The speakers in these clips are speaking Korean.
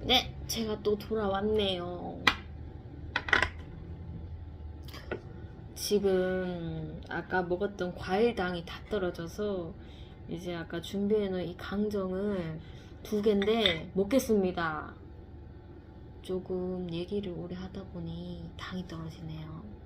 네, 제가 또 돌아왔네요. 지금 아까 먹었던 과일당이 다 떨어져서 이제 아까 준비해놓은 이 강정을 2개인데 먹겠습니다. 조금 얘기를 오래 하다 보니 당이 떨어지네요.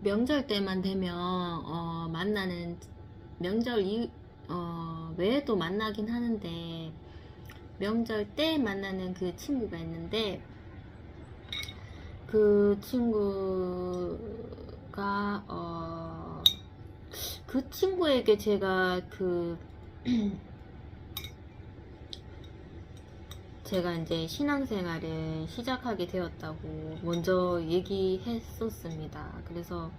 명절 때만 되면 만나는 명절 외에도 만나긴 하는데 명절 때 만나는 그 친구가 있는데 그 친구가 그 친구에게 제가 제가 이제 신앙생활을 시작하게 되었다고 먼저 얘기했었습니다. 그래서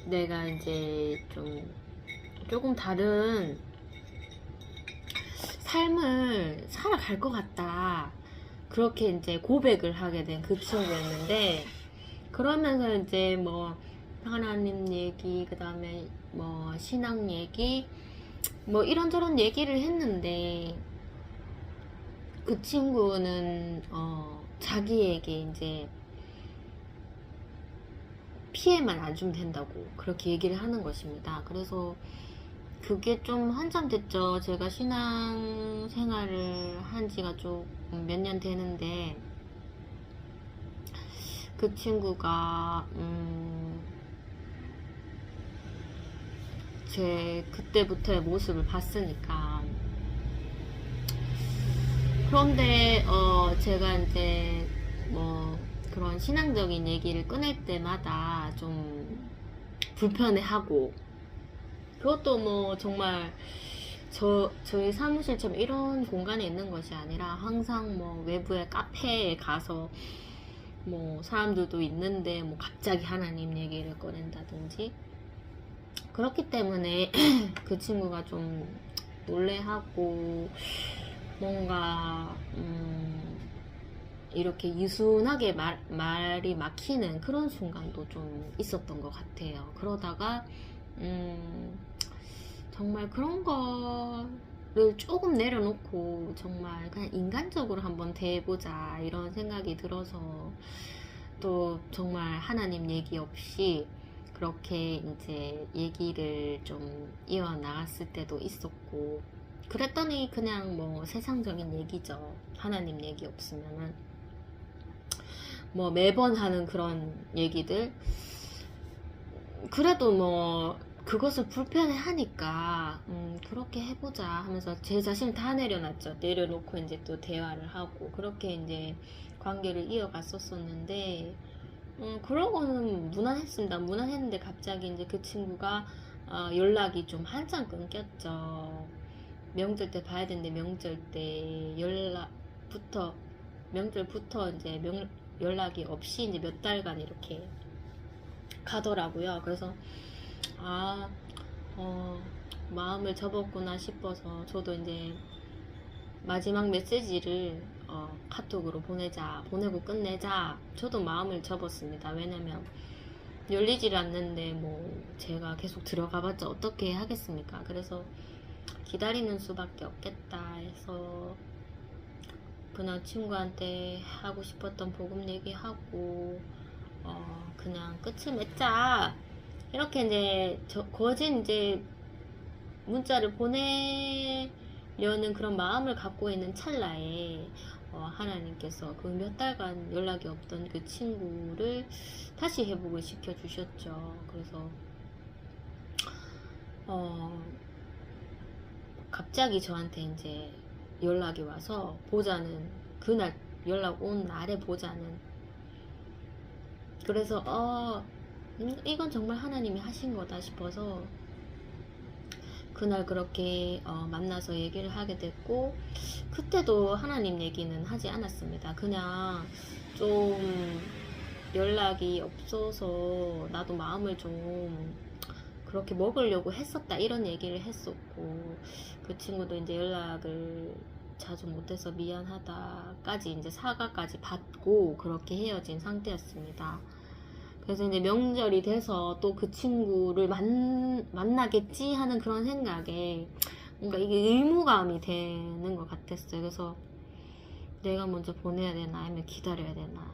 내가 이제 조금 다른 삶을 살아갈 것 같다. 그렇게 이제 고백을 하게 된 그 친구였는데, 그러면서 이제 뭐 하나님 얘기, 그 다음에 뭐 신앙 얘기, 뭐 이런저런 얘기를 했는데 그 친구는 자기에게 이제 피해만 안 주면 된다고 그렇게 얘기를 하는 것입니다. 그래서 그게 좀 한참 됐죠. 제가 신앙 생활을 한 지가 좀 몇 년 되는데 그 친구가 제 그때부터의 모습을 봤으니까. 그런데 제가 이제 뭐 그런 신앙적인 얘기를 꺼낼 때마다 좀 불편해하고, 그것도 뭐 정말 저희 사무실처럼 이런 공간에 있는 것이 아니라 항상 뭐 외부의 카페에 가서 뭐 사람들도 있는데 뭐 갑자기 하나님 얘기를 꺼낸다든지 그렇기 때문에 그 친구가 좀 놀래하고 뭔가 이렇게 유순하게 말이 막히는 그런 순간도 좀 있었던 것 같아요. 그러다가 정말 그런 거를 조금 내려놓고 정말 그냥 인간적으로 한번 대해보자 이런 생각이 들어서 또 정말 하나님 얘기 없이 그렇게 이제 얘기를 좀 이어나갔을 때도 있었고 그랬더니 그냥 뭐 세상적인 얘기죠. 하나님 얘기 없으면은 뭐 매번 하는 그런 얘기들 그래도 뭐 그것을 불편해 하니까 그렇게 해보자 하면서 제 자신을 다 내려놨죠. 내려놓고 이제 또 대화를 하고 그렇게 이제 관계를 이어갔었었는데 그러고는 무난했습니다. 무난했는데 갑자기 이제 그 친구가 연락이 좀 한참 끊겼죠. 명절 때 봐야 되는데 명절 때 명절부터 이제 연락이 없이 이제 몇 달간 이렇게 가더라고요. 그래서 마음을 접었구나 싶어서 저도 이제 마지막 메시지를 카톡으로 보내고 끝내자. 저도 마음을 접었습니다. 왜냐면 열리질 않는데 뭐 제가 계속 들어가봤자 어떻게 하겠습니까? 그래서 기다리는 수밖에 없겠다 해서 그냥 친구한테 하고 싶었던 복음 얘기하고 그냥 끝을 맺자 이렇게 이제 거진 이제 문자를 보내려는 그런 마음을 갖고 있는 찰나에 하나님께서 그 몇 달간 연락이 없던 그 친구를 다시 회복을 시켜주셨죠. 그래서 갑자기 저한테 이제 연락이 와서 보자는 그날 연락 온 날에 보자는 그래서 이건 정말 하나님이 하신 거다 싶어서 그날 그렇게 만나서 얘기를 하게 됐고 그때도 하나님 얘기는 하지 않았습니다. 그냥 좀 연락이 없어서 나도 마음을 좀 그렇게 먹으려고 했었다 이런 얘기를 했었고 그 친구도 이제 연락을 자주 못해서 미안하다까지 이제 사과까지 받고 그렇게 헤어진 상태였습니다. 그래서 이제 명절이 돼서 또 그 친구를 만나겠지 하는 그런 생각에 뭔가 이게 의무감이 되는 것 같았어요. 그래서 내가 먼저 보내야 되나 아니면 기다려야 되나.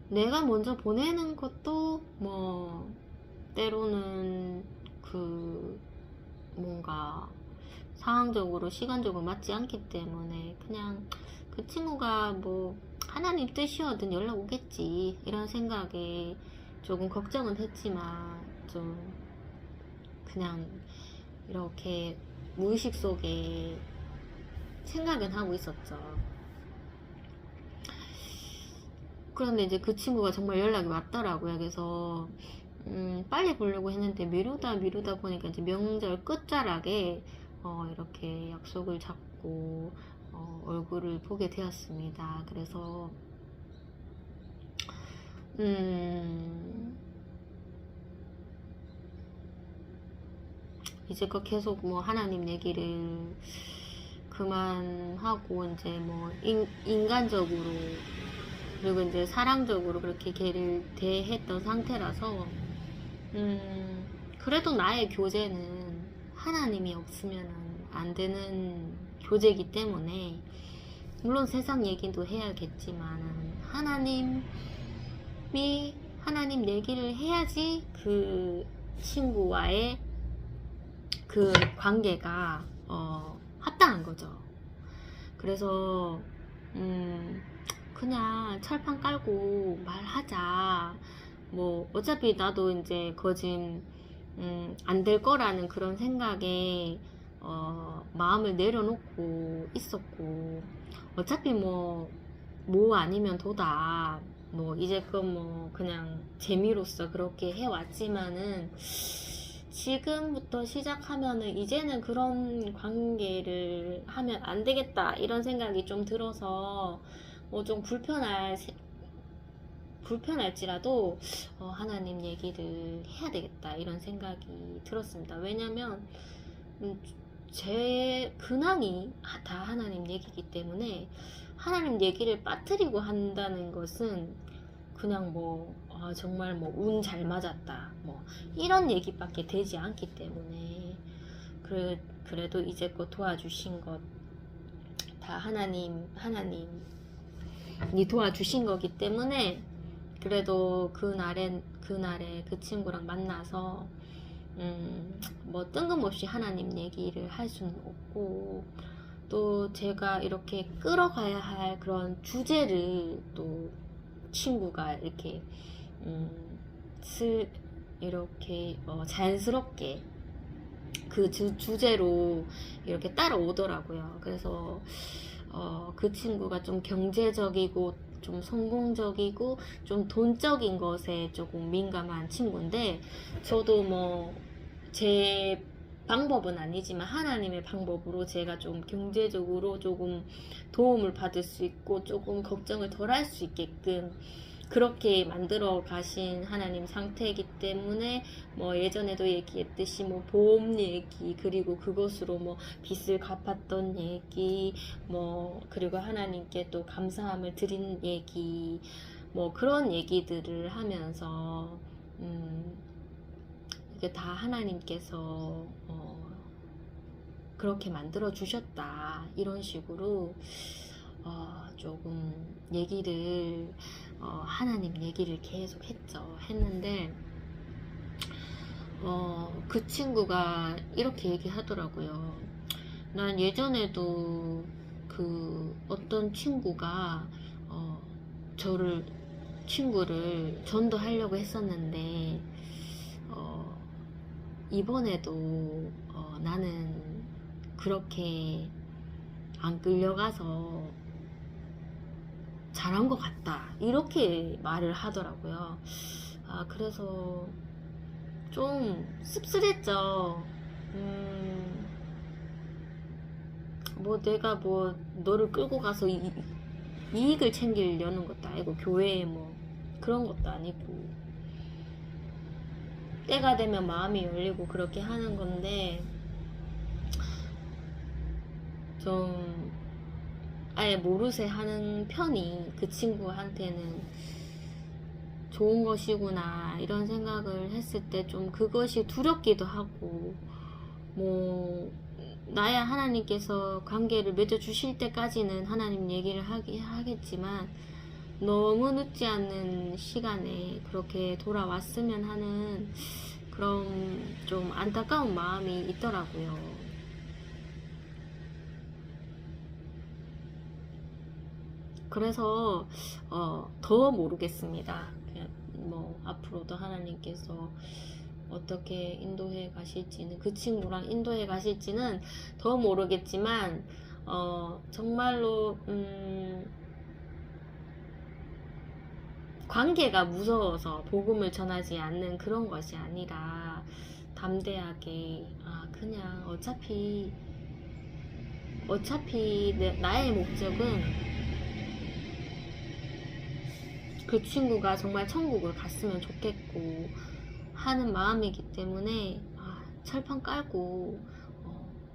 내가 먼저 보내는 것도 뭐 때로는 그 뭔가 상황적으로 시간적으로 맞지 않기 때문에 그냥 그 친구가 뭐 하나님 뜻이어든 연락 오겠지 이런 생각에 조금 걱정은 했지만 좀 그냥 이렇게 무의식 속에 생각은 하고 있었죠. 그런데 이제 그 친구가 정말 연락이 왔더라고요. 그래서 빨리 보려고 했는데 미루다 보니까 이제 명절 끝자락에 이렇게 약속을 잡고 얼굴을 보게 되었습니다. 그래서 이제껏 계속 뭐 하나님 얘기를 그만하고 이제 뭐 인간적으로 그리고 이제 사랑적으로 그렇게 걔를 대했던 상태라서 그래도 나의 교제는 하나님이 없으면 안 되는 교제이기 때문에 물론 세상 얘기도 해야겠지만 하나님 얘기를 해야지 그 친구와의 그 관계가 합당한 거죠. 그래서 그냥 철판 깔고 말하자. 뭐 어차피 나도 이제 거진 안 될 거라는 그런 생각에 마음을 내려놓고 있었고 어차피 뭐 아니면 도다. 뭐 이제껏 뭐 그냥 재미로서 그렇게 해왔지만은 지금부터 시작하면은 이제는 그런 관계를 하면 안 되겠다 이런 생각이 좀 들어서 좀 불편할지라도 하나님 얘기를 해야 되겠다 이런 생각이 들었습니다. 왜냐면 제 근황이 다 하나님 얘기이기 때문에 하나님 얘기를 빠뜨리고 한다는 것은 그냥 정말 운 잘 맞았다 이런 얘기밖에 되지 않기 때문에 그래도 이제껏 도와주신 것 다 하나님이 도와주신 거기 때문에 그래도 그날에 그 친구랑 만나서 뜬금없이 하나님 얘기를 할 수는 없고, 또 제가 이렇게 끌어가야 할 그런 주제를 또 친구가 이렇게 이렇게 자연스럽게 그 주제로 이렇게 따라오더라고요. 그래서 그 친구가 좀 경제적이고 좀 성공적이고 좀 돈적인 것에 조금 민감한 친구인데, 저도 제 방법은 아니지만 하나님의 방법으로 제가 좀 경제적으로 조금 도움을 받을 수 있고 조금 걱정을 덜 할 수 있게끔 그렇게 만들어 가신 하나님 상태이기 때문에 예전에도 얘기했듯이 보험 얘기, 그리고 그것으로 빚을 갚았던 얘기, 그리고 하나님께 또 감사함을 드린 얘기, 그런 얘기들을 하면서 이게 다 하나님께서 그렇게 만들어 주셨다 이런 식으로 조금 얘기를 하나님 얘기를 계속 했는데 그 친구가 이렇게 얘기하더라고요. 난 예전에도 그 어떤 친구가 친구를 전도하려고 했었는데 이번에도 나는 그렇게 안 끌려가서 잘한 것 같다 이렇게 말을 하더라고요. 그래서 좀 씁쓸했죠. 내가 너를 끌고 가서 이익을 챙기려는 것도 아니고 교회에 그런 것도 아니고 때가 되면 마음이 열리고 그렇게 하는 건데, 좀 아예 모르쇠 하는 편이 그 친구한테는 좋은 것이구나 이런 생각을 했을 때 좀 그것이 두렵기도 하고, 나야 하나님께서 관계를 맺어주실 때까지는 하나님 얘기를 하겠지만 너무 늦지 않는 시간에 그렇게 돌아왔으면 하는 그런 좀 안타까운 마음이 있더라고요. 그래서 더 모르겠습니다. 앞으로도 하나님께서 어떻게 인도해 가실지는, 그 친구랑 인도해 가실지는 더 모르겠지만 정말로 관계가 무서워서 복음을 전하지 않는 그런 것이 아니라 담대하게 그냥 어차피 나의 목적은 그 친구가 정말 천국을 갔으면 좋겠고 하는 마음이기 때문에 철판 깔고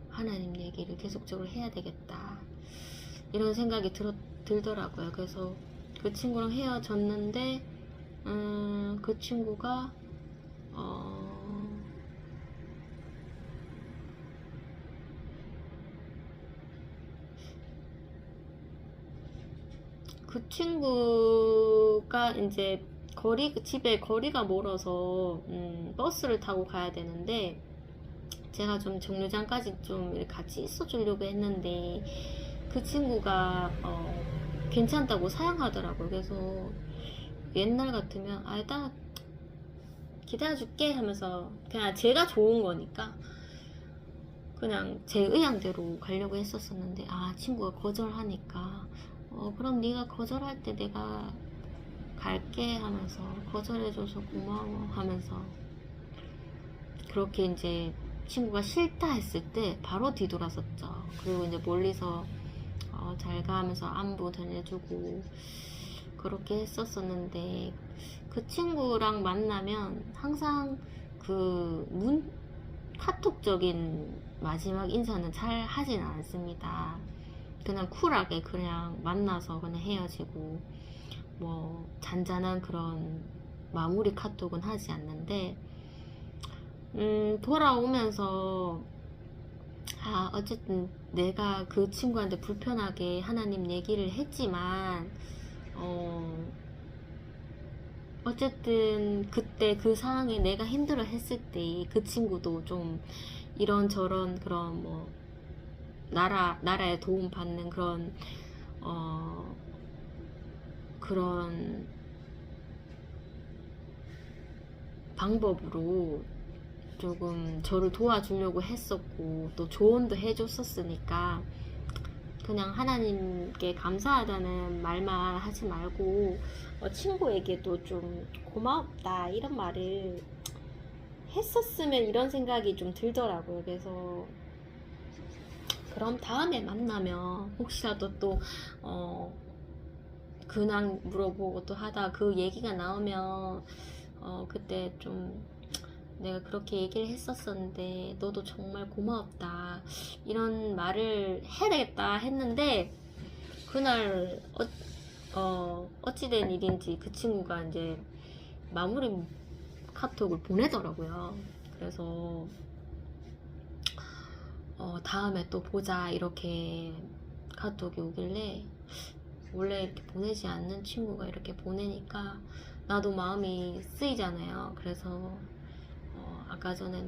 하나님 얘기를 계속적으로 해야 되겠다 이런 생각이 들더라고요. 그래서 그 친구랑 헤어졌는데 그 친구가 그 친구가 이제 집에 거리가 멀어서 버스를 타고 가야 되는데, 제가 좀 정류장까지 좀 같이 있어 주려고 했는데 그 친구가 괜찮다고 사양하더라고요. 그래서 옛날 같으면 나 기다려줄게 하면서 그냥 제가 좋은 거니까 그냥 제 의향대로 가려고 했었었는데 친구가 거절하니까 그럼 네가 거절할 때 내가 갈게 하면서, 거절해줘서 고마워 하면서, 그렇게 이제 친구가 싫다 했을 때 바로 뒤돌아섰죠. 그리고 이제 멀리서 잘 가면서 안부 전해주고 그렇게 했었었는데, 그 친구랑 만나면 항상 카톡적인 마지막 인사는 잘 하진 않습니다. 그냥 쿨하게 그냥 만나서 그냥 헤어지고 뭐 잔잔한 그런 마무리 카톡은 하지 않는데, 돌아오면서 어쨌든 내가 그 친구한테 불편하게 하나님 얘기를 했지만 어쨌든 그때 그 상황에 내가 힘들어 했을 때 그 친구도 좀 이런저런 그런 뭐 나라에 도움 받는 그런 방법으로 조금 저를 도와주려고 했었고 또 조언도 해줬었으니까, 그냥 하나님께 감사하다는 말만 하지 말고 친구에게도 좀 고맙다 이런 말을 했었으면, 이런 생각이 좀 들더라고요. 그래서 그럼 다음에 만나면 혹시라도 또 근황 물어보고 또 하다 그 얘기가 나오면 그때 좀 내가 그렇게 얘기를 했었었는데 너도 정말 고마웠다 이런 말을 해야 되겠다 했는데, 그날 어찌된 일인지 그 친구가 이제 마무리 카톡을 보내더라고요. 그래서 다음에 또 보자 이렇게 카톡이 오길래, 원래 이렇게 보내지 않는 친구가 이렇게 보내니까 나도 마음이 쓰이잖아요. 그래서 아까 전에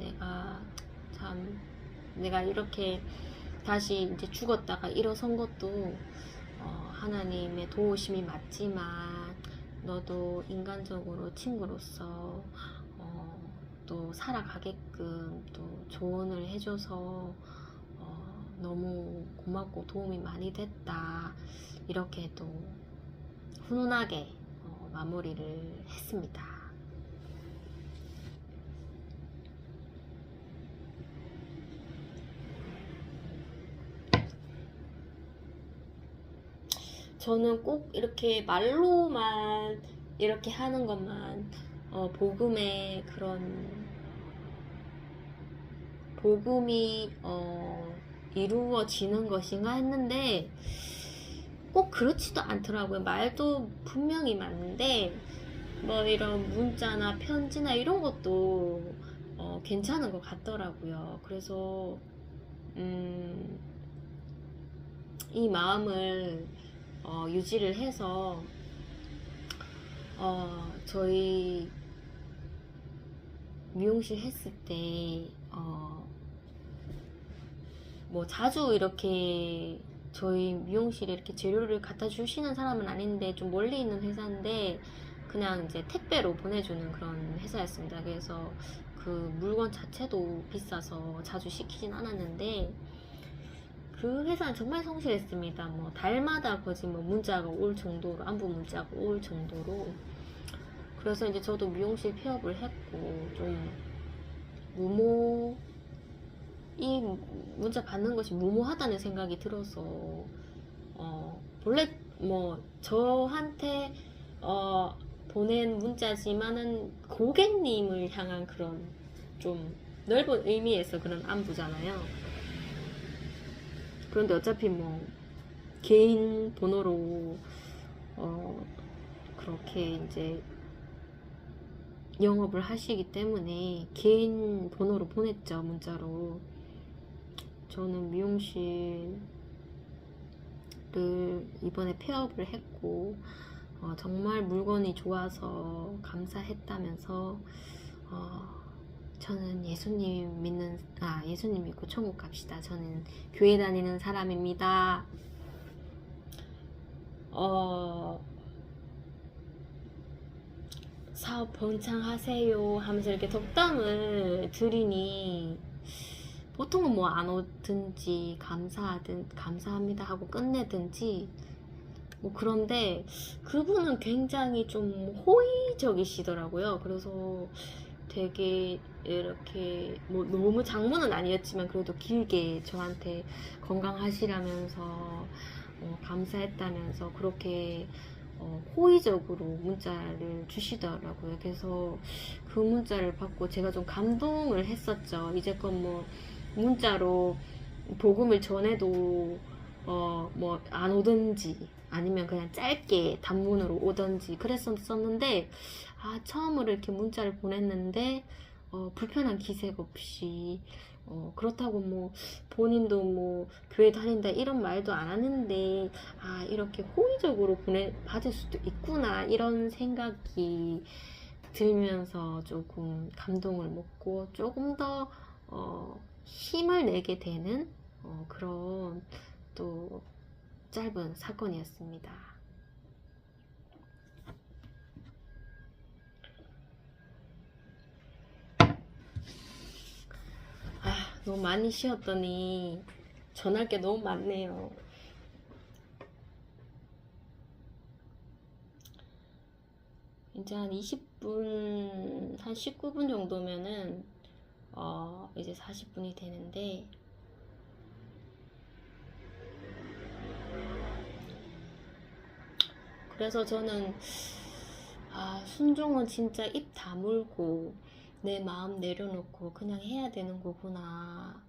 내가 이렇게 다시 이제 죽었다가 일어선 것도 하나님의 도우심이 맞지만, 너도 인간적으로 친구로서 또 살아가게끔 또 조언을 해줘서 너무 고맙고 도움이 많이 됐다 이렇게 또 훈훈하게 마무리를 했습니다. 저는 꼭 이렇게 말로만 이렇게 하는 것만 복음의 그런 복음이 이루어지는 것인가 했는데 꼭 그렇지도 않더라고요. 말도 분명히 맞는데 뭐 이런 문자나 편지나 이런 것도 괜찮은 것 같더라고요. 그래서 이 마음을 유지를 해서 저희 미용실 했을 때 뭐 자주 이렇게 저희 미용실에 이렇게 재료를 갖다 주시는 사람은 아닌데 좀 멀리 있는 회사인데 그냥 이제 택배로 보내주는 그런 회사였습니다. 그래서 그 물건 자체도 비싸서 자주 시키진 않았는데, 그 회사는 정말 성실했습니다. 뭐 달마다 거의 뭐 문자가 올 정도로, 안부 문자가 올 정도로. 그래서 이제 저도 미용실 폐업을 했고 좀 이 문자 받는 것이 무모하다는 생각이 들어서 원래 뭐 저한테 보낸 문자지만은 고객님을 향한 그런 좀 넓은 의미에서 그런 안부잖아요. 그런데 어차피 뭐 개인 번호로 그렇게 이제 영업을 하시기 때문에 개인 번호로 보냈죠, 문자로. 저는 미용실을 이번에 폐업을 했고 정말 물건이 좋아서 감사했다면서 저는 예수님 믿고 천국 갑시다. 저는 교회 다니는 사람입니다. 사업 번창하세요 하면서 이렇게 덕담을 드리니 보통은 뭐 안 오든지 감사합니다 하고 끝내든지 뭐 그런데 그분은 굉장히 좀 호의적이시더라고요. 그래서 되게 이렇게 뭐 너무 장문은 아니었지만 그래도 길게 저한테 건강하시라면서 감사했다면서 그렇게 호의적으로 문자를 주시더라고요. 그래서 그 문자를 받고 제가 좀 감동을 했었죠. 이제껏 뭐 문자로 복음을 전해도 뭐 안 오든지 아니면 그냥 짧게 단문으로 오든지 그랬었는데 처음으로 이렇게 문자를 보냈는데 불편한 기색 없이 그렇다고 뭐 본인도 뭐 교회 다닌다 이런 말도 안 하는데 이렇게 호의적으로 받을 수도 있구나 이런 생각이 들면서 조금 감동을 먹고 조금 더 힘을 내게 되는 그런 또 짧은 사건이었습니다. 너무 많이 쉬었더니 전할 게 너무 많네요. 이제 한 20분, 한 19분 정도면은 이제 40분이 되는데 그래서 저는 순종은 진짜 입 다물고 내 마음 내려놓고 그냥 해야 되는 거구나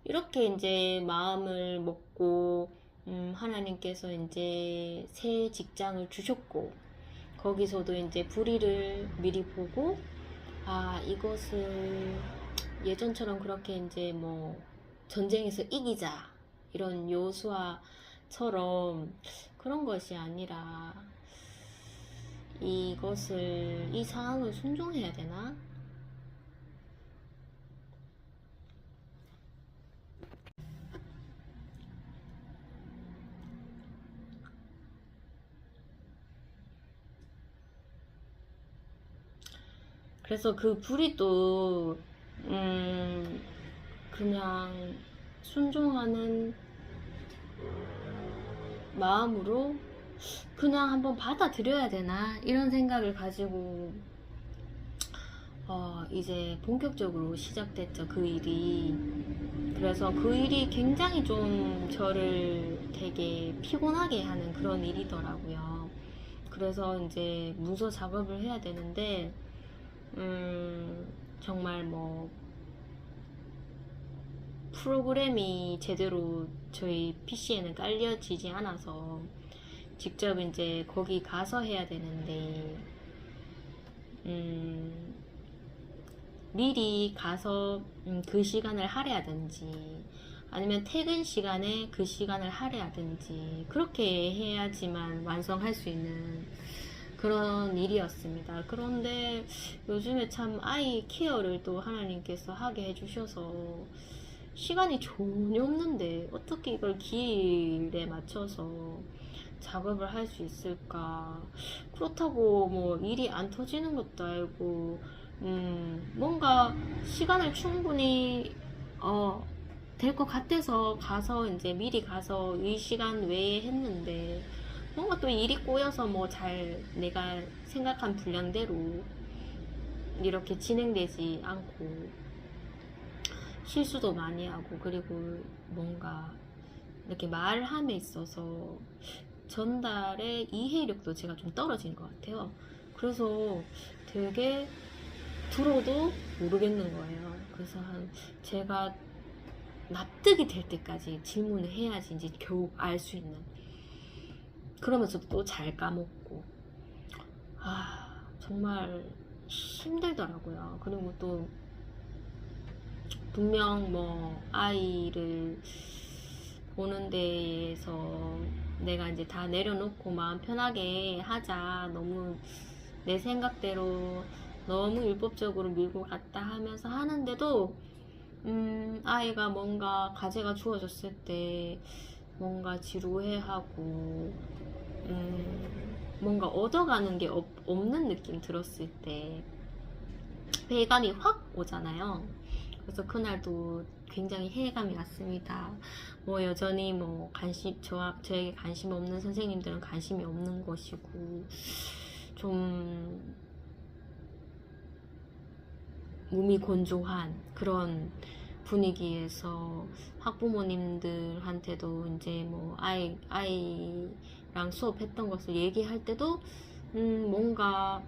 이렇게 이제 마음을 먹고 하나님께서 이제 새 직장을 주셨고 거기서도 이제 불의를 미리 보고 이것을 예전처럼 그렇게 이제 뭐 전쟁에서 이기자 이런 요수아처럼 그런 것이 아니라 이 상황을 순종해야 되나? 그래서 그 불이 또 그냥 순종하는 마음으로 그냥 한번 받아들여야 되나 이런 생각을 가지고 이제 본격적으로 시작됐죠, 그 일이. 그래서 그 일이 굉장히 좀 저를 되게 피곤하게 하는 그런 일이더라고요. 그래서 이제 문서 작업을 해야 되는데 정말 뭐 프로그램이 제대로 저희 PC에는 깔려지지 않아서 직접 이제 거기 가서 해야 되는데 미리 가서 그 시간을 할애하든지 아니면 퇴근 시간에 그 시간을 할애하든지 그렇게 해야지만 완성할 수 있는 그런 일이었습니다. 그런데 요즘에 참 아이 케어를 또 하나님께서 하게 해주셔서 시간이 전혀 없는데 어떻게 이걸 기일에 맞춰서 작업을 할 수 있을까? 그렇다고 뭐 일이 안 터지는 것도 알고 뭔가 시간을 충분히 될 것 같아서 가서 이제 미리 가서 이 시간 외에 했는데 뭔가 또 일이 꼬여서 뭐 잘 내가 생각한 분량대로 이렇게 진행되지 않고 실수도 많이 하고 그리고 뭔가 이렇게 말함에 있어서 전달의 이해력도 제가 좀 떨어진 것 같아요. 그래서 되게 들어도 모르겠는 거예요. 그래서 제가 납득이 될 때까지 질문을 해야지 이제 겨우 알 수 있는. 그러면서 또 잘 까먹고 정말 힘들더라고요. 그리고 또 분명 뭐 아이를 보는 데에서 내가 이제 다 내려놓고 마음 편하게 하자, 너무 내 생각대로 너무 율법적으로 밀고 갔다 하면서 하는데도 아이가 뭔가 과제가 주어졌을 때 뭔가 지루해하고 뭔가 얻어가는 게 없는 느낌 들었을 때 회의감이 확 오잖아요. 그래서 그날도 굉장히 회의감이 왔습니다. 뭐 여전히 뭐 저에게 관심 없는 선생님들은 관심이 없는 것이고 좀 몸이 건조한 그런 분위기에서 학부모님들한테도 이제 뭐 아이랑 수업했던 것을 얘기할 때도 뭔가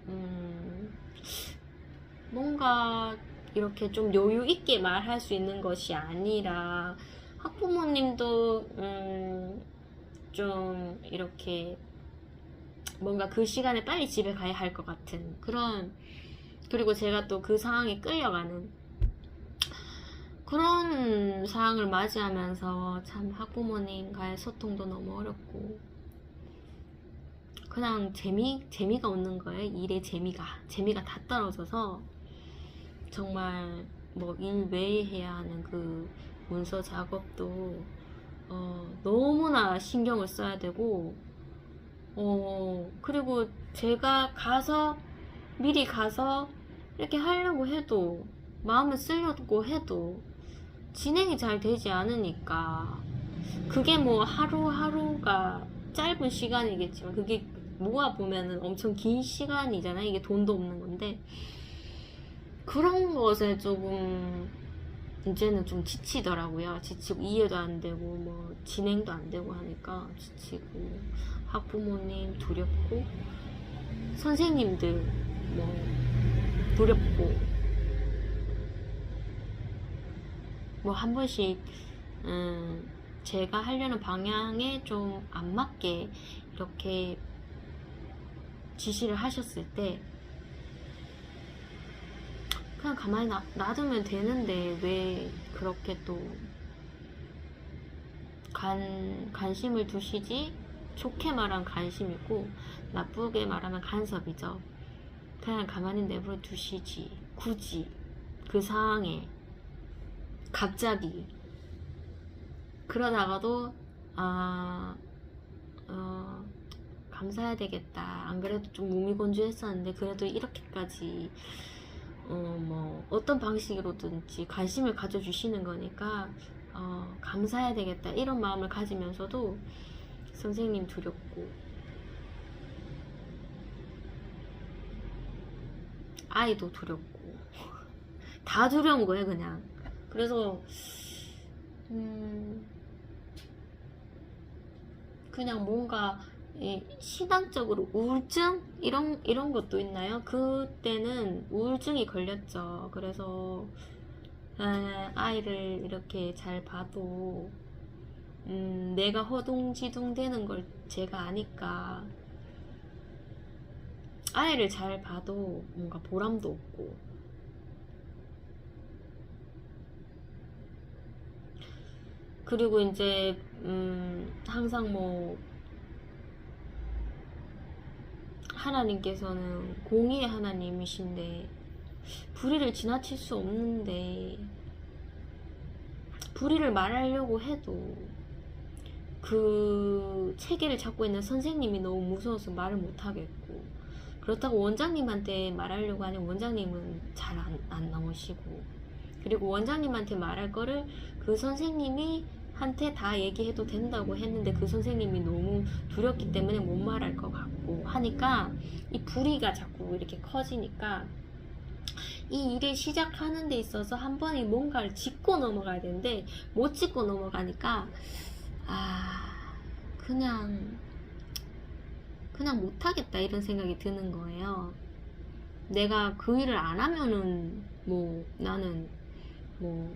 이렇게 좀 여유 있게 말할 수 있는 것이 아니라 학부모님도 좀 이렇게 뭔가 그 시간에 빨리 집에 가야 할 것 같은 그런, 그리고 제가 또 그 상황에 끌려가는 그런 상황을 맞이하면서 참 학부모님과의 소통도 너무 어렵고, 그냥 재미가 없는 거예요. 일의 재미가 다 떨어져서 정말 뭐 일 외에 해야 하는 그 문서 작업도 너무나 신경을 써야 되고, 그리고 제가 미리 가서 이렇게 하려고 해도, 마음을 쓰려고 해도 진행이 잘 되지 않으니까, 그게 뭐 하루하루가 짧은 시간이겠지만 그게 모아보면은 엄청 긴 시간이잖아요. 이게 돈도 없는 건데, 그런 것에 조금 이제는 좀 지치더라고요. 지치고 이해도 안 되고 뭐 진행도 안 되고 하니까 지치고, 학부모님 두렵고, 선생님들 뭐 두렵고, 뭐 한 번씩 제가 하려는 방향에 좀 안 맞게 이렇게 지시를 하셨을 때 그냥 가만히 놔두면 되는데 왜 그렇게 또 관심을 두시지? 좋게 말하면 관심이고 나쁘게 말하면 간섭이죠. 그냥 가만히 내버려 두시지. 굳이 그 상황에 갑자기. 그러다가도 감사해야 되겠다. 안 그래도 좀 무미건조했었는데 그래도 이렇게까지 뭐 어떤 방식으로든지 관심을 가져주시는 거니까 감사해야 되겠다, 이런 마음을 가지면서도 선생님 두렵고 아이도 두렵고 다 두려운 거예요 그냥. 그래서 그냥 뭔가 신앙적으로 우울증 이런 것도 있나요? 그때는 우울증이 걸렸죠. 그래서 아이를 이렇게 잘 봐도 내가 허둥지둥 되는 걸 제가 아니까 아이를 잘 봐도 뭔가 보람도 없고, 그리고 이제 항상 뭐 하나님께서는 공의의 하나님이신데 불의를 지나칠 수 없는데, 불의를 말하려고 해도 그 체계를 잡고 있는 선생님이 너무 무서워서 말을 못하겠고, 그렇다고 원장님한테 말하려고 하니 원장님은 잘 안 나오시고, 그리고 원장님한테 말할 거를 그 선생님이 한테 다 얘기해도 된다고 했는데 그 선생님이 너무 두렵기 때문에 못 말할 것 같고 하니까 이 불의가 자꾸 이렇게 커지니까, 이 일을 시작하는 데 있어서 한 번에 뭔가를 짚고 넘어가야 되는데 못 짚고 넘어가니까 그냥 못하겠다 이런 생각이 드는 거예요. 내가 그 일을 안 하면은 뭐 나는 뭐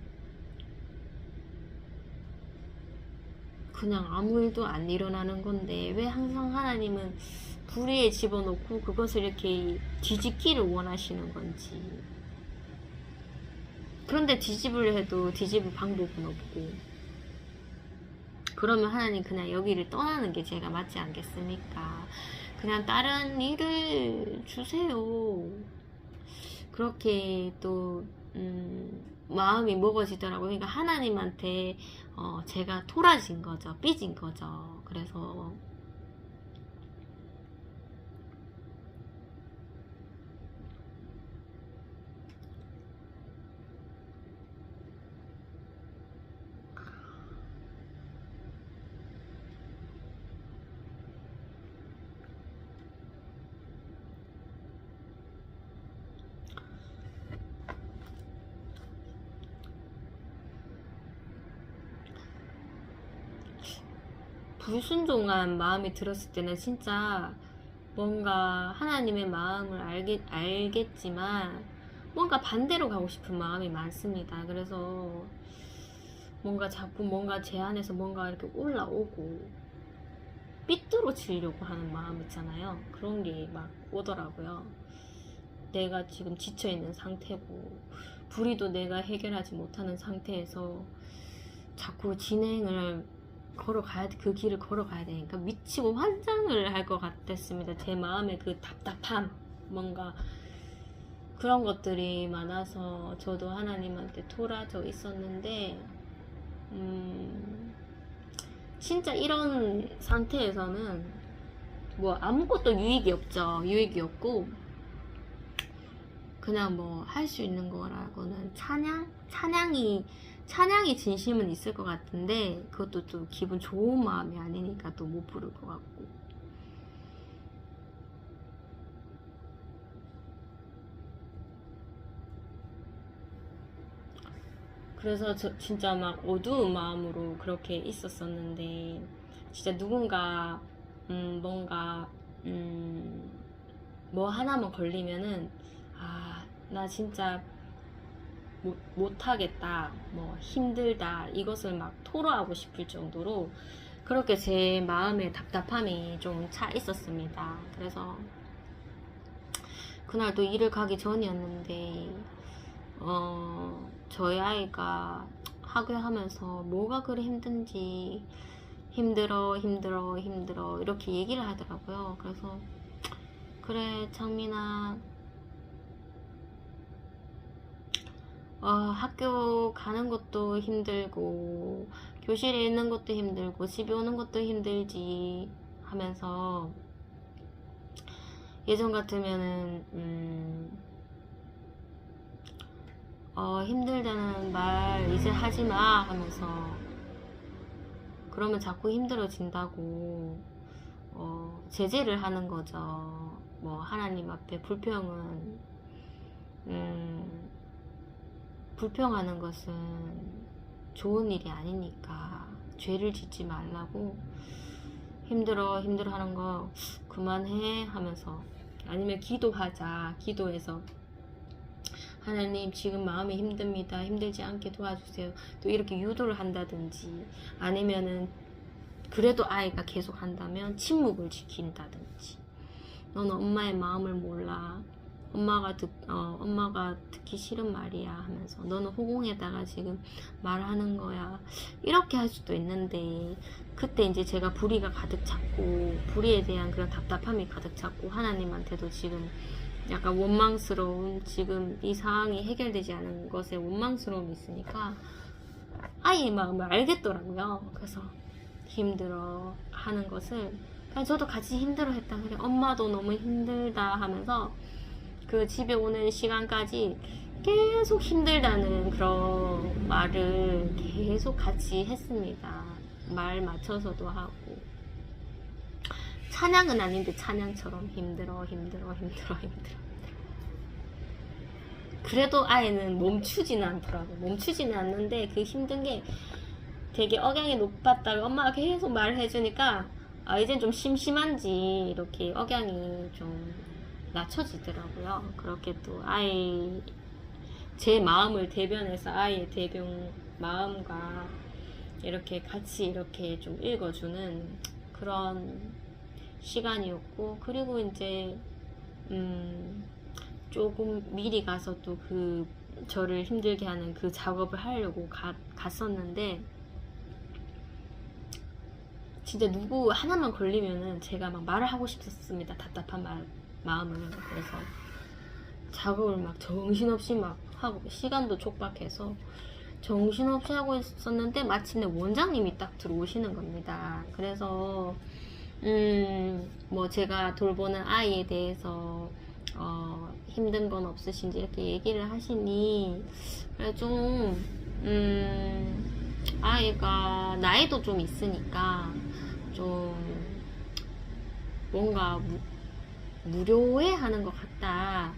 그냥 아무 일도 안 일어나는 건데 왜 항상 하나님은 불의에 집어넣고 그것을 이렇게 뒤집기를 원하시는 건지. 그런데 뒤집으려 해도 뒤집을 방법은 없고, 그러면 하나님 그냥 여기를 떠나는 게 제가 맞지 않겠습니까? 그냥 다른 일을 주세요. 그렇게 또 마음이 먹어지더라고요. 그러니까 하나님한테 제가 토라진 거죠. 삐진 거죠. 그래서 불순종한 마음이 들었을 때는 진짜 뭔가 하나님의 마음을 알겠지만 뭔가 반대로 가고 싶은 마음이 많습니다. 그래서 뭔가 자꾸 뭔가 제 안에서 뭔가 이렇게 올라오고 삐뚤어지려고 하는 마음 있잖아요. 그런 게 막 오더라고요. 내가 지금 지쳐있는 상태고 불의도 내가 해결하지 못하는 상태에서 자꾸 진행을 걸어가야 돼. 그 길을 걸어가야 되니까 미치고 환장을 할 것 같았습니다. 제 마음에 그 답답함, 뭔가 그런 것들이 많아서 저도 하나님한테 토라져 있었는데 진짜 이런 상태에서는 뭐 아무것도 유익이 없죠. 유익이 없고 그냥 뭐 할 수 있는 거라고는 찬양이 진심은 있을 것 같은데 그것도 또 기분 좋은 마음이 아니니까 또 못 부를 것 같고. 그래서 저 진짜 막 어두운 마음으로 그렇게 있었었는데 진짜 누군가 뭔가 뭐 하나만 걸리면은 나 진짜 못하겠다, 뭐 힘들다, 이것을 막 토로하고 싶을 정도로 그렇게 제 마음에 답답함이 좀 차 있었습니다. 그래서 그날도 일을 가기 전이었는데 저희 아이가 학교하면서 뭐가 그리 힘든지 힘들어 이렇게 얘기를 하더라고요. 그래서 그래 창민아, 학교 가는 것도 힘들고 교실에 있는 것도 힘들고 집에 오는 것도 힘들지 하면서 예전 같으면은 힘들다는 말 이제 하지마 하면서 그러면 자꾸 힘들어진다고 제재를 하는 거죠. 뭐 하나님 앞에 불평하는 것은 좋은 일이 아니니까 죄를 짓지 말라고, 힘들어 하는 거 그만해 하면서, 아니면 기도하자, 기도해서 하나님 지금 마음이 힘듭니다, 힘들지 않게 도와주세요, 또 이렇게 유도를 한다든지, 아니면은 그래도 아이가 계속 한다면 침묵을 지킨다든지, 너는 엄마의 마음을 몰라, 엄마가 듣기 싫은 말이야 하면서 너는 호공에다가 지금 말하는 거야, 이렇게 할 수도 있는데, 그때 이제 제가 불의가 가득 찼고 불의에 대한 그런 답답함이 가득 찼고 하나님한테도 지금 약간 원망스러운, 지금 이 상황이 해결되지 않은 것에 원망스러움이 있으니까 아이의 마음을 알겠더라고요. 그래서 힘들어 하는 것을 그냥 저도 같이 힘들어 했다 그래, 엄마도 너무 힘들다 하면서 그 집에 오는 시간까지 계속 힘들다는 그런 말을 계속 같이 했습니다. 말 맞춰서도 하고, 찬양은 아닌데 찬양처럼 힘들어. 그래도 아이는 멈추지는 않더라고. 멈추지는 않는데 그 힘든 게 되게 억양이 높았다가 엄마가 계속 말을 해주니까 이젠 좀 심심한지 이렇게 억양이 좀 낮춰지더라고요. 그렇게 또 제 마음을 대변해서 아이의 마음과 이렇게 같이 이렇게 좀 읽어주는 그런 시간이었고, 그리고 이제 조금 미리 가서 또 저를 힘들게 하는 그 작업을 하려고 갔었는데, 진짜 누구 하나만 걸리면은 제가 막 말을 하고 싶었습니다. 답답한 마음을. 그래서 작업을 막 정신없이 막 하고, 시간도 촉박해서 정신없이 하고 있었는데 마침내 원장님이 딱 들어오시는 겁니다. 그래서 뭐 제가 돌보는 아이에 대해서 힘든 건 없으신지 이렇게 얘기를 하시니, 그래 좀 아이가 나이도 좀 있으니까 좀 뭔가 무료해 하는 것 같다.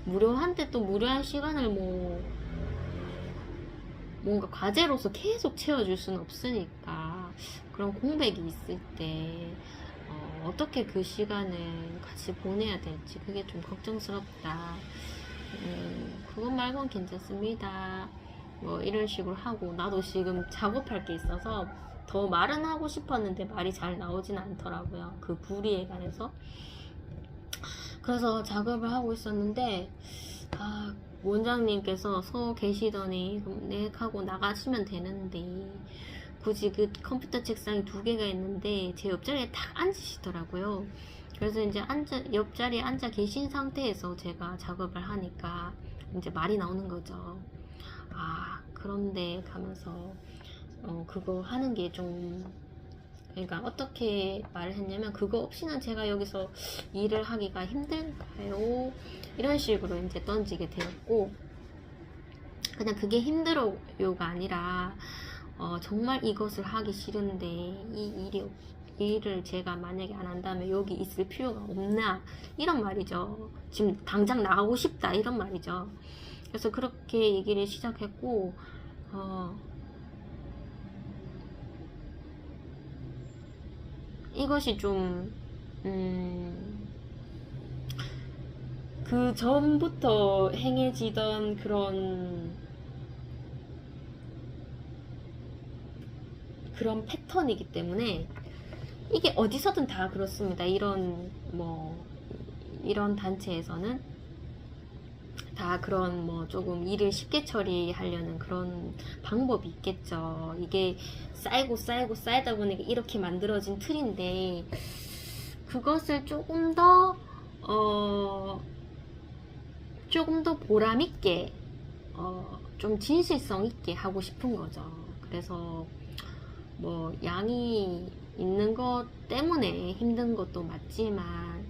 무료한데 또 무료한 시간을 뭔가 과제로서 계속 채워줄 수는 없으니까 그런 공백이 있을 때 어떻게 그 시간을 같이 보내야 될지 그게 좀 걱정스럽다. 그것 말고는 괜찮습니다. 뭐 이런 식으로 하고, 나도 지금 작업할 게 있어서 더 말은 하고 싶었는데 말이 잘 나오진 않더라고요. 그 불이에 관해서. 그래서 작업을 하고 있었는데 원장님께서 서 계시더니 네 하고 나가시면 되는데 굳이 그 컴퓨터 책상이 2개가 있는데 제 옆자리에 딱 앉으시더라고요. 그래서 이제 옆자리에 앉아 계신 상태에서 제가 작업을 하니까 이제 말이 나오는 거죠. 그런데 가면서 그거 하는 게 좀, 그러니까 어떻게 말을 했냐면, 그거 없이는 제가 여기서 일을 하기가 힘들까요? 이런 식으로 이제 던지게 되었고, 그냥 그게 힘들어요가 아니라 정말 이것을 하기 싫은데 이 일을 제가 만약에 안 한다면 여기 있을 필요가 없나, 이런 말이죠. 지금 당장 나가고 싶다, 이런 말이죠. 그래서 그렇게 얘기를 시작했고, 이것이 좀 그 전부터 행해지던 그런 패턴이기 때문에, 이게 어디서든 다 그렇습니다. 이런 단체에서는 다 그런 조금 일을 쉽게 처리하려는 그런 방법이 있겠죠. 이게 쌓이고 쌓이다 보니까 이렇게 만들어진 틀인데, 그것을 조금 더 보람있게, 좀 진실성 있게 하고 싶은 거죠. 그래서 양이 있는 것 때문에 힘든 것도 맞지만,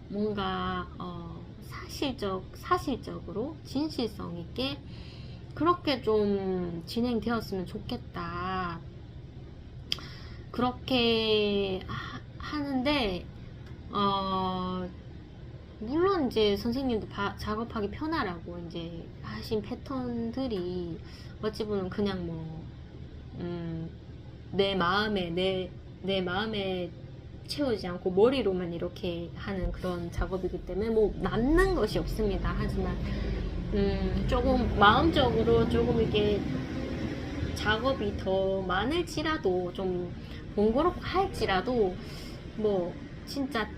뭔가 사실적으로 진실성 있게 그렇게 좀 진행되었으면 좋겠다. 그렇게 하는데, 물론 이제 선생님도 작업하기 편하라고 이제 하신 패턴들이 어찌 보면 그냥 내 마음에 채우지 않고 머리로만 이렇게 하는 그런 작업이기 때문에 남는 것이 없습니다. 하지만 조금 마음적으로 조금 이렇게 작업이 더 많을지라도, 좀 번거롭고 할지라도 진짜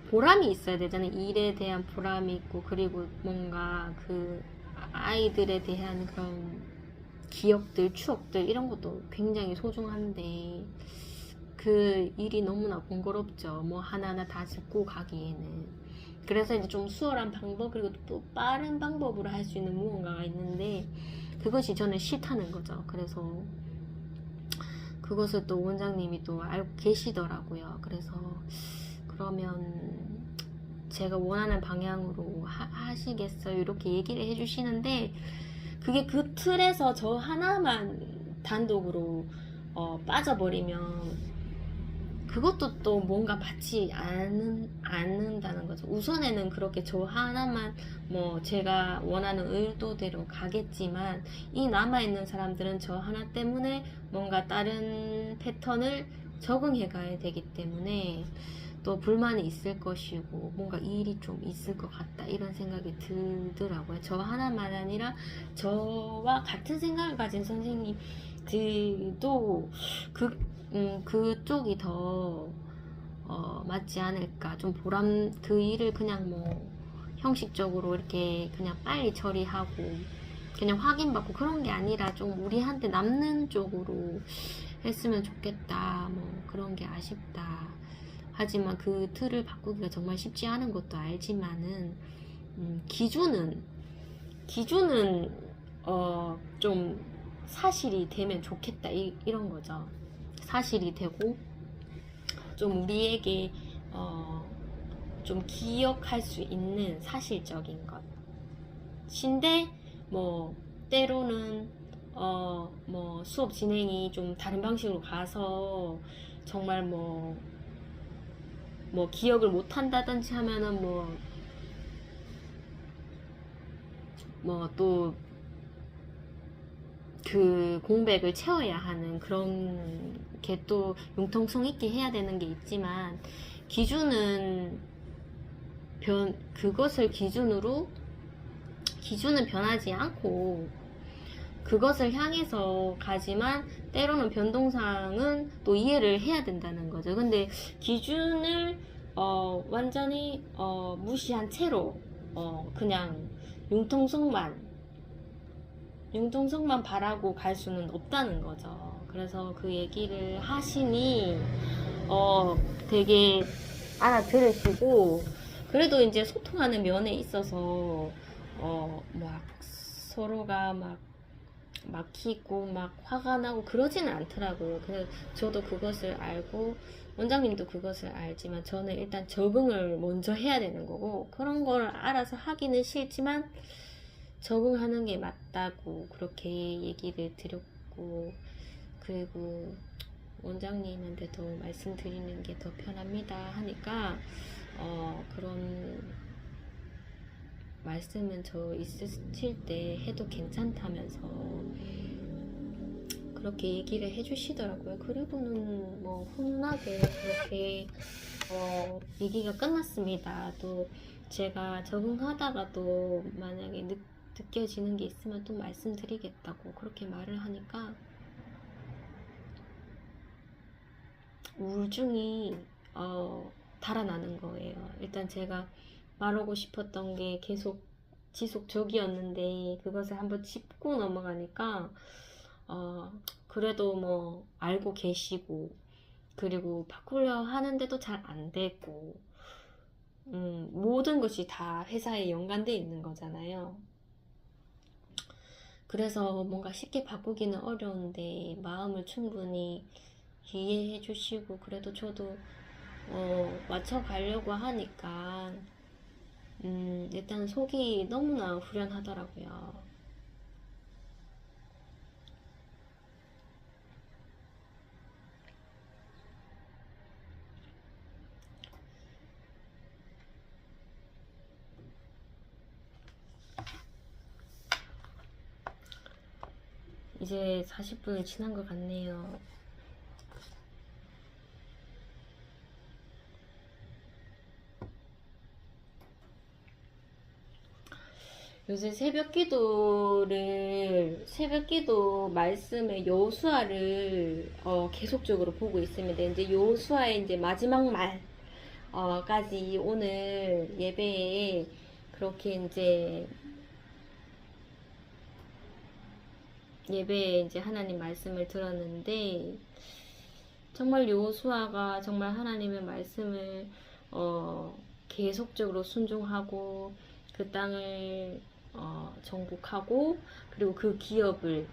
보람이 있어야 되잖아요. 일에 대한 보람이 있고, 그리고 뭔가 그 아이들에 대한 그런 기억들, 추억들, 이런 것도 굉장히 소중한데, 그 일이 너무나 번거롭죠. 하나하나 다 짚고 가기에는. 그래서 이제 좀 수월한 방법, 그리고 또 빠른 방법으로 할 수 있는 무언가가 있는데, 그것이 저는 싫다는 거죠. 그래서 그것을 또 원장님이 또 알고 계시더라고요. 그래서 그러면 제가 원하는 방향으로 하시겠어요? 이렇게 얘기를 해주시는데, 그게 그 틀에서 저 하나만 단독으로 빠져버리면 그것도 또 뭔가 맞지 않는다는 거죠. 우선에는 그렇게 저 하나만 제가 원하는 의도대로 가겠지만, 이 남아있는 사람들은 저 하나 때문에 뭔가 다른 패턴을 적응해 가야 되기 때문에 또 불만이 있을 것이고, 뭔가 일이 좀 있을 것 같다, 이런 생각이 들더라고요. 저 하나만 아니라 저와 같은 생각을 가진 선생님들도 그쪽이 더 맞지 않을까. 좀 그 일을 그냥 형식적으로 이렇게 그냥 빨리 처리하고 그냥 확인받고 그런 게 아니라 좀 우리한테 남는 쪽으로 했으면 좋겠다. 그런 게 아쉽다. 하지만 그 틀을 바꾸기가 정말 쉽지 않은 것도 알지만은, 기준은 좀 사실이 되면 좋겠다, 이런 거죠. 사실이 되고 좀 우리에게 좀 기억할 수 있는 사실적인 것인데, 때로는 수업 진행이 좀 다른 방식으로 가서 정말 기억을 못 한다든지 하면은 또 그 공백을 채워야 하는 그런 게 또 융통성 있게 해야 되는 게 있지만, 기준은 그것을 기준은 변하지 않고 그것을 향해서 가지만, 때로는 변동사항은 또 이해를 해야 된다는 거죠. 근데 기준을 완전히 무시한 채로 그냥 융통성만 바라고 갈 수는 없다는 거죠. 그래서 그 얘기를 하시니 되게 알아들으시고, 그래도 이제 소통하는 면에 있어서 막 서로가 막 막히고 막 화가 나고 그러지는 않더라고요. 그래서 저도 그것을 알고 원장님도 그것을 알지만, 저는 일단 적응을 먼저 해야 되는 거고, 그런 걸 알아서 하기는 싫지만 적응하는 게 맞다고 그렇게 얘기를 드렸고, 그리고 원장님한테도 말씀드리는 게 더 편합니다 하니까 그런 말씀은 저 있으실 때 해도 괜찮다면서 그렇게 얘기를 해주시더라고요. 그리고는 뭐 훈훈하게 그렇게 얘기가 끝났습니다. 또 제가 적응하다가도 만약에 느껴지는 게 있으면 또 말씀드리겠다고 그렇게 말을 하니까 우울증이 달아나는 거예요. 일단 제가 말하고 싶었던 게 계속 지속적이었는데 그것을 한번 짚고 넘어가니까 그래도 뭐 알고 계시고, 그리고 바꾸려 하는데도 잘 안 되고, 모든 것이 다 회사에 연관돼 있는 거잖아요. 그래서 뭔가 쉽게 바꾸기는 어려운데 마음을 충분히 이해해 주시고, 그래도 저도 맞춰가려고 하니까 일단 속이 너무나 후련하더라고요. 이제 40분을 지난 것 같네요. 요새 새벽 기도 말씀의 여호수아를 계속적으로 보고 있습니다. 이제 여호수아의 이제 마지막 말까지 오늘 예배에 그렇게 이제 하나님 말씀을 들었는데, 정말 여호수아가 정말 하나님의 말씀을 계속적으로 순종하고 그 땅을 정복하고, 그리고 그 기업을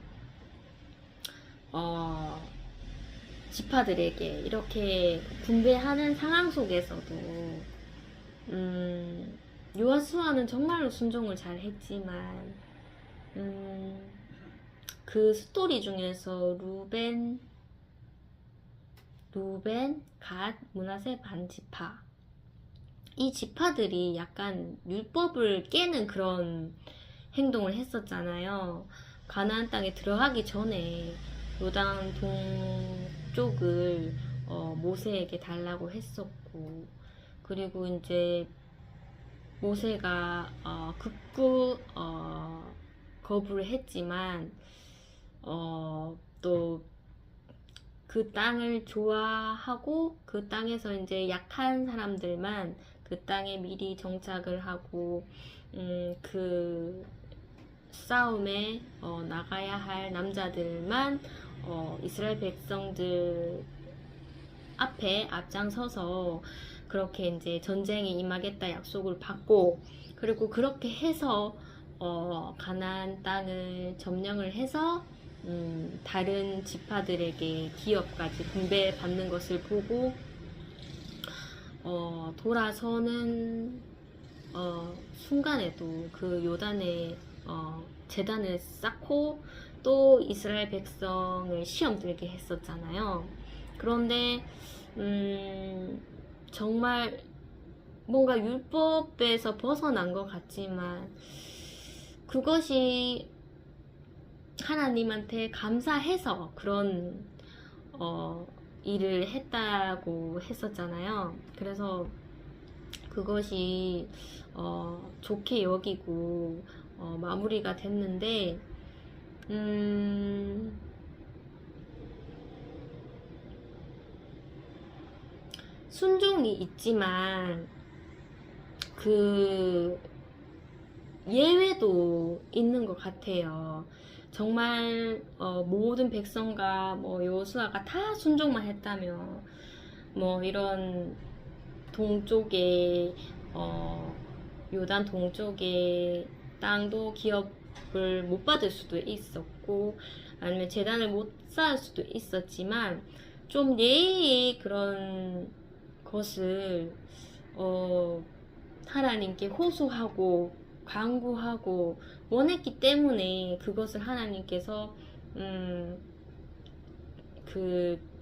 지파들에게 이렇게 분배하는 상황 속에서도 여호수아는 정말로 순종을 잘 했지만 그 스토리 중에서 루벤, 갓, 므낫세 반지파, 이 지파들이 약간 율법을 깨는 그런 행동을 했었잖아요. 가나안 땅에 들어가기 전에 요단 동쪽을 모세에게 달라고 했었고, 그리고 이제 모세가 극구 거부를 했지만 또 그 땅을 좋아하고 그 땅에서 이제 약한 사람들만 그 땅에 미리 정착을 하고 그 싸움에 나가야 할 남자들만 이스라엘 백성들 앞에 앞장서서 그렇게 이제 전쟁에 임하겠다 약속을 받고, 그리고 그렇게 해서 가나안 땅을 점령을 해서 다른 지파들에게 기업까지 분배받는 것을 보고 돌아서는 순간에도 그 요단에 제단을 쌓고 또 이스라엘 백성을 시험 들게 했었잖아요. 그런데 정말 뭔가 율법에서 벗어난 것 같지만 그것이 하나님한테 감사해서 그런 일을 했다고 했었잖아요. 그래서 그것이 좋게 여기고 마무리가 됐는데, 순종이 있지만 그 예외도 있는 것 같아요. 정말 모든 백성과 뭐 여호수아가 다 순종만 했다면 뭐 이런 동쪽에 요단 동쪽의 땅도 기업을 못 받을 수도 있었고, 아니면 제단을 못 쌓을 수도 있었지만, 좀 예의의 그런 것을 하나님께 호소하고 간구하고 원했기 때문에 그것을 하나님께서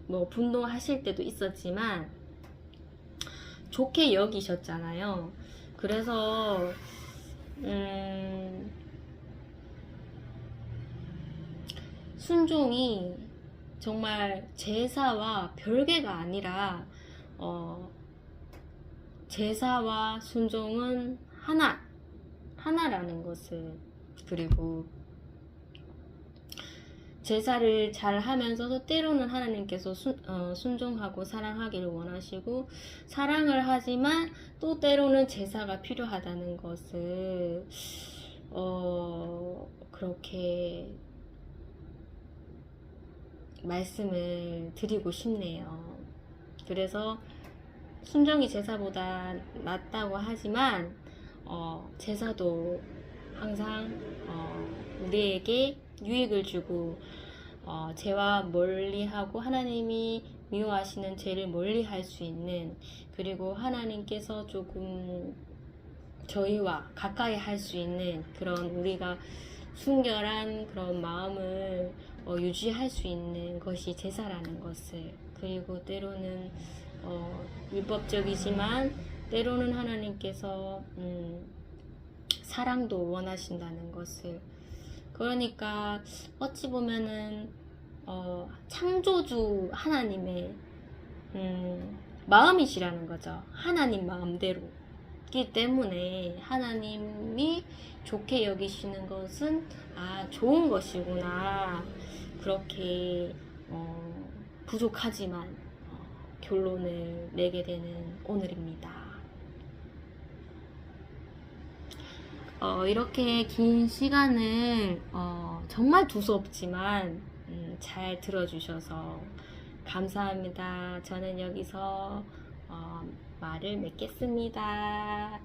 뭐 분노하실 때도 있었지만 좋게 여기셨잖아요. 그래서 순종이 정말 제사와 별개가 아니라 제사와 순종은 하나라는 것을, 그리고 제사를 잘 하면서도 때로는 하나님께서 순종하고 사랑하기를 원하시고, 사랑을 하지만 또 때로는 제사가 필요하다는 것을 그렇게 말씀을 드리고 싶네요. 그래서 순종이 제사보다 낫다고 하지만 제사도 항상 우리에게 유익을 주고 죄와 멀리하고 하나님이 미워하시는 죄를 멀리할 수 있는, 그리고 하나님께서 조금 저희와 가까이 할 수 있는 그런, 우리가 순결한 그런 마음을 유지할 수 있는 것이 제사라는 것을, 그리고 때로는 율법적이지만 때로는 하나님께서 사랑도 원하신다는 것을, 그러니까 어찌 보면은 창조주 하나님의 마음이시라는 거죠. 하나님 마음대로기 때문에 하나님이 좋게 여기시는 것은 좋은 것이구나, 그렇게 부족하지만 결론을 내게 되는 오늘입니다. 이렇게 긴 시간을 정말 두서없지만 잘 들어주셔서 감사합니다. 저는 여기서 말을 맺겠습니다.